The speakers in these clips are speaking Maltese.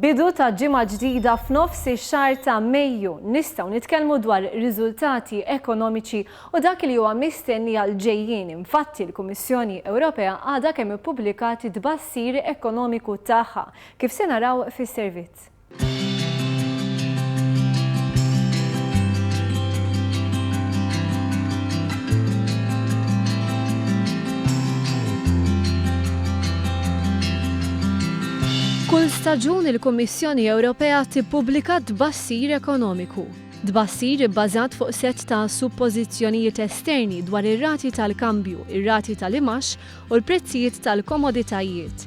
Bidu ta' ġimgħa ġdida f'nofs ix-xahar ta' Mejju nistgħu nitkellmu dwar riżultati ekonomiċi u dak li huwa mistenni għal ġejjin. Infatti l-Kummissjoni Ewropea għadha kemm ippubblikat tbassir ekonomiku tagħha kif se naraw fis-servizz. Kull staġun il-Kummissjoni Ewropea tippubblika tbassir ekonomiku. Tbassir bbażat fuq set ta' suppożizzjonijiet esterni dwar ir-rati tal-kambju, ir-rati tal-imax u l-prezzijiet tal-komoditajiet.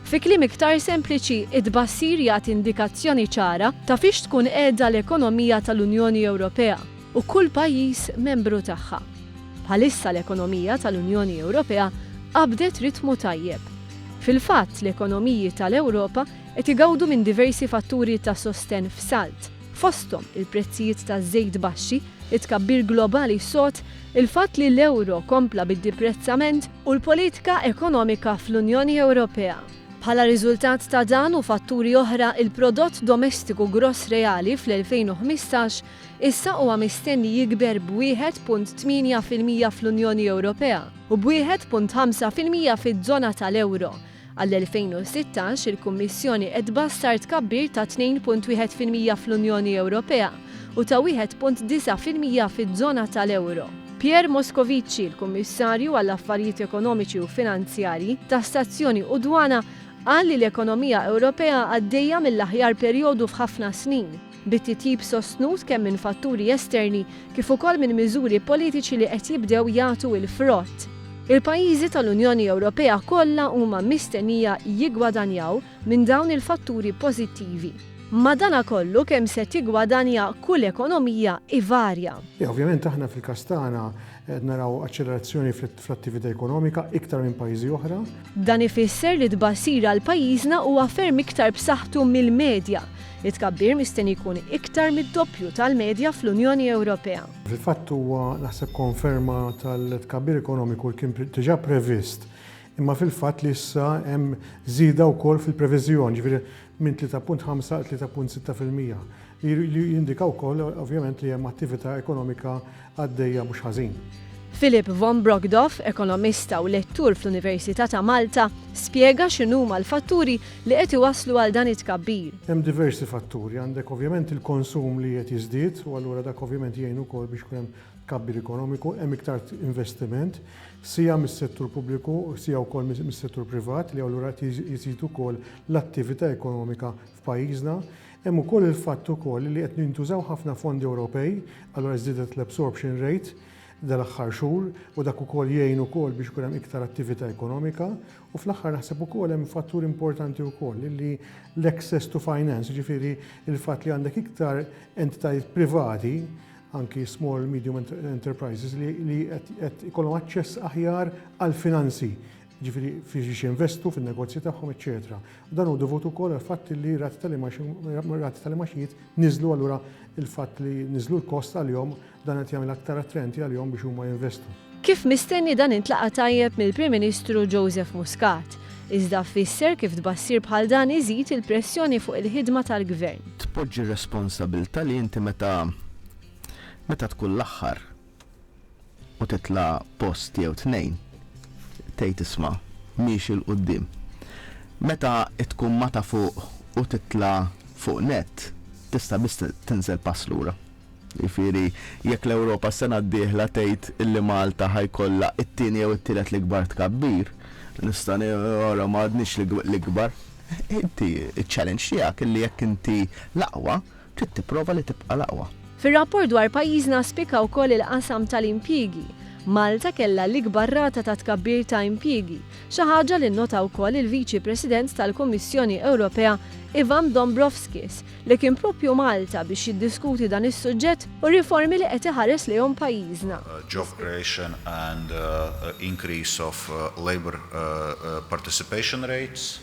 Fi kliem iktar sempliċi, it-tbassir jagħti indikazzjoni ċara ta' fiex tkun qiegħda l-ekonomija tal-Unjoni Ewropea u kull pajjiż membru tagħha. Bħalissa l-ekonomija tal-Unjoni Ewropea qabdet ritmu tajjeb. Fil-fatt l-ekonomiji tal-Ewropa qed igawdu minn diversi fatturi ta' sosten f'salt, fosthom il-prezzijiet taż-żejt baxxi, it-tkabbir globali sod, il-fatt li l-euro kompla bid-deprezzament u l-politika ekonomika fl-Unjoni Ewropea. Bħala riżultat ta' dan u fatturi oħra, il-prodott domestiku gross reali fl-2015 issa huwa mistenni jikber b'1.8% fl-Unjoni Ewropea u b'1.5% fiż-żona tal-euro. Għall-2016 il-Kummissjoni qed tbassar tkabbir ta' 2.1% fl-Unjoni Ewropea u ta' 1.9% fiż-żona tal-euro. Pierre Moscovici, il-Kummissarju għall-Affarijiet Ekonomiċi u Finanzjarji ta' Stazzjoni u Dwana, qal li l-ekonomija Ewropea għaddejja mill-aħjar perjodu f'ħafna snin, bit-titjib sostnut kemm minn fatturi esterni kif ukoll minn miżuri politiċi li qed jibdew jagħtu il-frott. Il-pajjiżi tal-Unjoni Ewropea kollha huma mistennija jiggwadanjaw minn dawn il-fatturi pożittivi. Madankollu kemm se tiggwadanja kull ekonomija ivarja. Ovvjament aħna fil-Kastana naraw aċċelerazzjoni fl-attività ekonomika iktar minn pajjiżi oħra. Dan ifisser li tbassir għal pajjiżna huwa ferm iktar b'saħħtu mill-medja. It-tkabbir mistenni jkun iktar mid-doppju tal-medja fl-Unjoni Ewropea. Fil-fatt huwa naħseb konferma tal-tkabbir ekonomiku li kien diġà previst, imma fil-fatt li issa hemm żieda wkoll fil-previżjoni, ġifieri minn 3.5 3.6%. Li jindika wkoll ovvjament li hemm attività ekonomika għaddejja mhux ħażin. Philip von Brogdorf, ekonomista u lettur fl-Università ta' Malta, spjega x'inhuma l-fatturi li qed iwasslu għal dan it-tkabbir. Hemm diversi fatturi, għandek ovvjament il-konsum li qed jiżdied u allura dak ovvjament jgħin ukoll biex kun hemm tkabbir ekonomiku, hemm iktar investiment, sija mis-settur pubbliku, sija wkoll mis-settur privat li allura jiżidu wkoll l-attività ekonomika f'pajjiżna. Hemm ukoll il-fatt ukoll li qed nintużaw ħafna fondi Ewropej, allura żdiedet l-absorption rate dal-aħħar xhur u dak ukoll jgħin ukoll biex ikun hemm iktar attività ekonomika u fl-aħħar naħseb ukoll hemm fattur importanti wkoll li l-access to finance, ġifieri il-fatt li għandek iktar entitajiet privati, anki small medium enterprises li qed ikollhom aċċess aħjar għal finanzi, ġifieri fiex jinvestu fin-negozji tagħhom, eċċetera. Dan hu dovut ukoll għall-fatt li rati tal-imaxijiet niżlu allura il-fatt li niżlu l-kost għalihom dan qed jagħmel aktar attrenti għalihom biex huma jinvestu. Kif mistenni dan intlaqa tajjeb mill-Prim Ministru Joseph Muscat, iżda fisser kif tbassir bħal dan iżid il-pressjoni fuq il-ħidma tal-Gvern. Tpoġġi responsabilità li inti meta tkun l-aħħar u titla' post jew tnejn tgħid isma' mhix il-qudiem. Meta tkun mata fuq u titla' fuq net, tista' biss tinżel pass lura. Jifieri jekk l-Ewropa s-sena d-dieħla tgħid illi Malta ħajkollha t-tieni jew it-tielet l-ikbar tkabbir, nista' ora m'għadniex l-ikbar. Inti iċ-challenge tiegħek illi jekk inti l-aqwa trid tipprova li tibqa' l-aqwa. Fir-rapport dwar pajjiżna spika wkoll il-qasam tal-impjiegi. Malta kellha l-ikbar rata ta' tkabbir ta' impjiegi, xi ħaġa li nnota wkoll il-Viċi President tal-Kummissjoni Ewropea Ivan Dombrovskis li kien proprju Malta biex jiddiskuti dan is-suġġett u riformi li qed iħares lejhom pajjiżna. Job creation and increase of labor participation rates.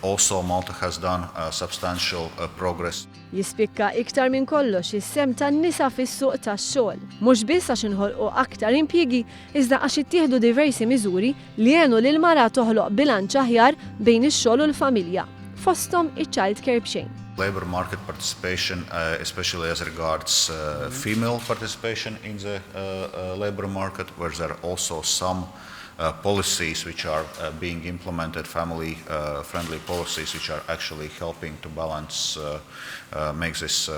Also Malta has done substantial progress. Jispikka iktar minn kollox is-sem tan-nisa fis-suq tax-xogħol. Mhux biss għax inħolqu aktar impjiegi, iżda għax ittieħdu diversi miżuri li għenu lil mara toħloq bilanċ aħjar bejn ix-xogħol u l-familja. fosthom iċ-child care b'xejn. Labor market participation, especially as regards female participation in the labor market, where there are also some policies which are being implemented, family-friendly policies, which are actually helping to balance, make this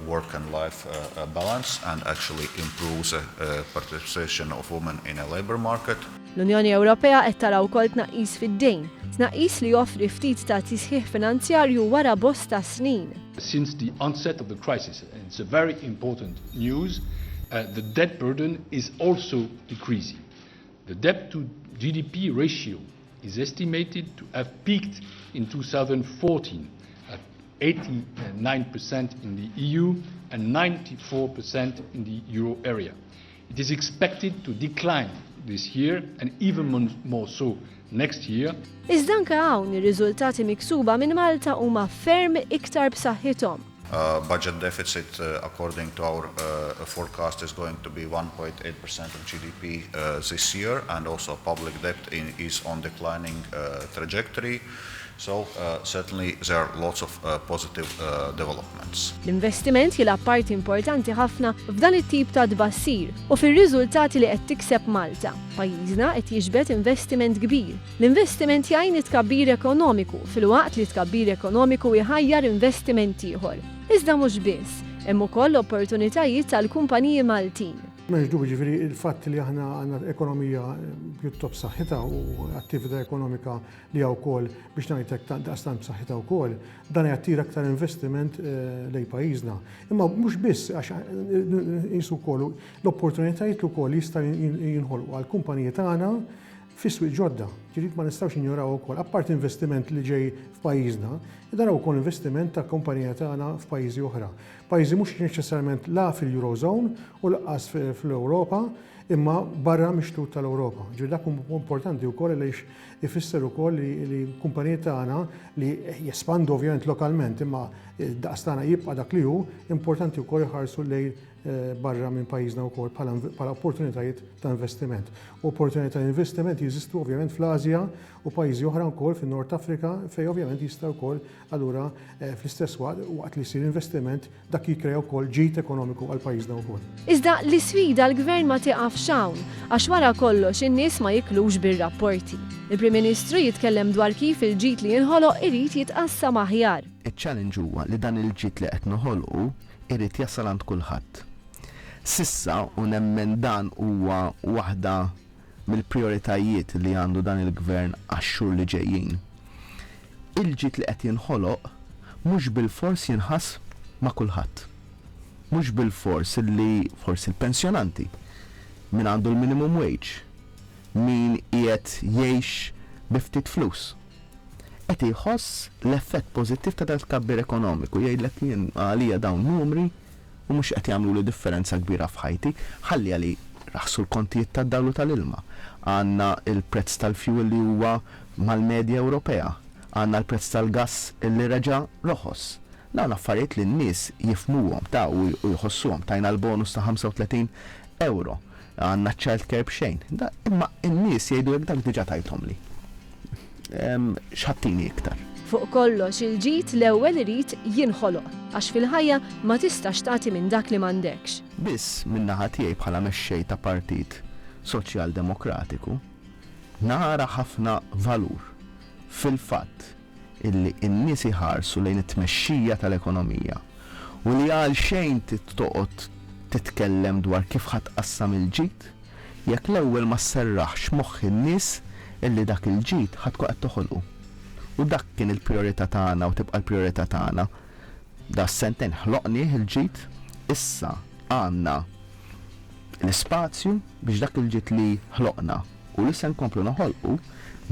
work and life balance, and actually improve the participation of women in a labor market. L-Unjoni Ewropea qed tara wkoll tnaqqis fid-dejn, tnaqqis li joffri ftit ta' tisħiħ finanzjarju wara bosta snin. Since the onset of the crisis, and it's a very important news, the debt burden is also decreasing. The debt to GDP ratio is estimated to have peaked in 2014 at 89% in the EU and 94% in the euro area. It is expected to decline this year and even more so next year. Iżda anke hawn ir-riżultati miksuba minn Malta huma ferm iktar b'saħħithom. Budget deficit, according to our forecast, is going to be 1.8% of GDP this year, and also public debt is on declining trajectory. So certainly there are lots of positive developments. L-investiment jilgħab parti importanti ħafna f'dan it-tip ta' tbassir u fir-riżultati li qed tikseb Malta. Pajjiżna qed jiġbed investiment kbir. L-investiment jgħin it-tkabbir ekonomiku fil-waqt li tkabbir ekonomiku jħajjar investiment ieħor. Iżda mhux biss, hemm ukoll opportunitajiet tal-kumpaniji Maltin. M'hemmx dubju ġifieri il-fatt li aħna għandna ekonomija pjuttost b'saħħitha u attività ekonomika li hawn ukoll biex ngħidlek daqstant b'saħħitha wkoll, dan jattira aktar investiment lejn pajjiżna. Imma mhux biss għax insu wkoll l-opportunitajiet ukoll jistgħu jinħolqu għall-kumpaniji tagħna fis-swieq ġodda. Ġifieri ma nistgħux ignoraw ukoll, apart investiment li ġej f'pajjiżna, dan ukoll investiment ta' kumpanija tagħna f'pajjiżi oħra. Pajjiżi mhux neċessarjament la fil-Eurozone u laqqas fl-Ewropa, imma barra mixtut tal-Ewropa. Ġifieri dak importanti wkoll għaliex ifisser ukoll li kumpaniji tagħna li jespandu ovvjament lokalment, imma daqstana jibqa' dak li hu importanti wkoll iħarsu lejn barra minn pajjiżna wkoll bħala opportunitajiet ta' investiment. Opportunitajiet ta' investiment jeżistu ovvjament fl-Asja u pajjiżi oħra wkoll fin-Nord Afrika fejn ovvjament jista' wkoll allura fl-istess waqt li jsir investiment dak jikkrea wkoll ġid ekonomiku għal pajjiżna wkoll. Iżda l-isfida l-Gvern ma tieqafx hawn għax wara kollox in-nies ma jiklux bir-rapporti. Il-Prim Ministru jitkellem dwar kif il-ġid li jinħoloq irid jitqassam aħjar. Il-challenge huwa li dan il-ġid li qed noħolqu irid jasal għand kulħadd. Sissa u nemmen dan huwa waħda mill-prioritajiet li għandu dan il-Gvern għax-xhur li ġejjin. Il-ġid li qed jinħoloq mhux bil-fors jinħass ma' kulħadd. Mhux bil-fors li forsi l-pensjonanti min għandu l-minimum wage, min qiegħed jgħix bi ftit flus. Qed iħoss l-effett pożittiv ta' tkabbir ekonomiku jgħidlek jien għalija dawn numri u mhux qed jagħmlu li differenza kbira f'ħajti, ħalli għali raħsu l-kontijiet tad-dawlu tal-ilma. Għandna il-prezz tal-fuel li huwa mal-medja Ewropea, għandna l-prezz tal-gass li reġa' roħos. Dawn affarijiet li n-nies jifhmuhom ta' u jħossuhom tajna l-bonus ta' 35 euro. Għandna child care b'xejn. Imma n-nies jgħidu hekk dak diġà tajthom li. X'ħattini iktar. Fuq kollox il-ġid l-ewwel irid jinħoloq għax fil-ħajja ma tistax tagħti minn dak li m'għandekx. Biss min-naħa tiegħi bħala mexxej ta' Partit Soċjal-Demokratiku nara ħafna valur fil-fatt illi n-nies iħarsu lejn it-tmexxija tal-ekonomija u li għal xejn tittoqgħod titkellem dwar kif ħatqassam il-ġid jekk l-ewwel ma sserraħx moħħ in-nies illi dak il-ġid ħadku qed toħolqu. U dak kien il-priorità tagħna u tibqa' l-priorità tagħna. Da s-sentejn ħloqni il-ġid, issa għandna l-ispazju biex dak il-ġid li ħloqna u li se nkomplu naħolqu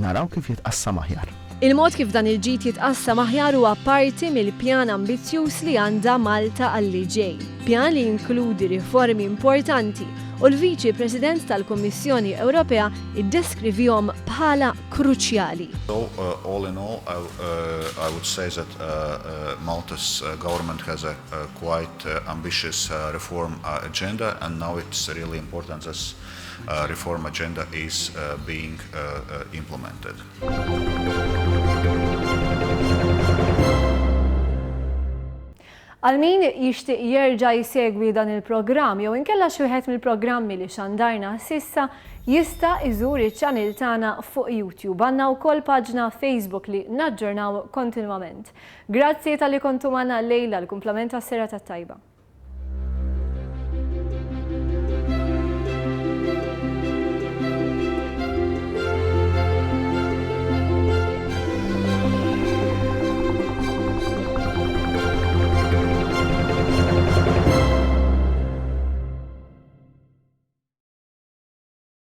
naraw kif jitqassam aħjar. Il-mod kif dan il-ġid jitqassam aħjar huwa parti mill-pjan ambizzjuż li għandha Malta għalli ġej. Pjan li jinkludi riformi importanti u l-Viċi President tal-Kummissjoni Ewropea iddeskrivihom bħala kruċjali. So all in all, I would say that Malta's government has a quite ambitious reform agenda, and now it's really important this reform agenda is being implemented. Għal min jixtieq jerġa' jsegwi dan il-programm jew inkella xi wieħed mill-programmi li xandarna sissa jista' iżur iċ-channel tagħna fuq YouTube. Għandna wkoll paġna Facebook li naġġornaw kontinwament. Grazzi tal-li kontu magħna lejla l-kumplament tas-sera tat-tajba.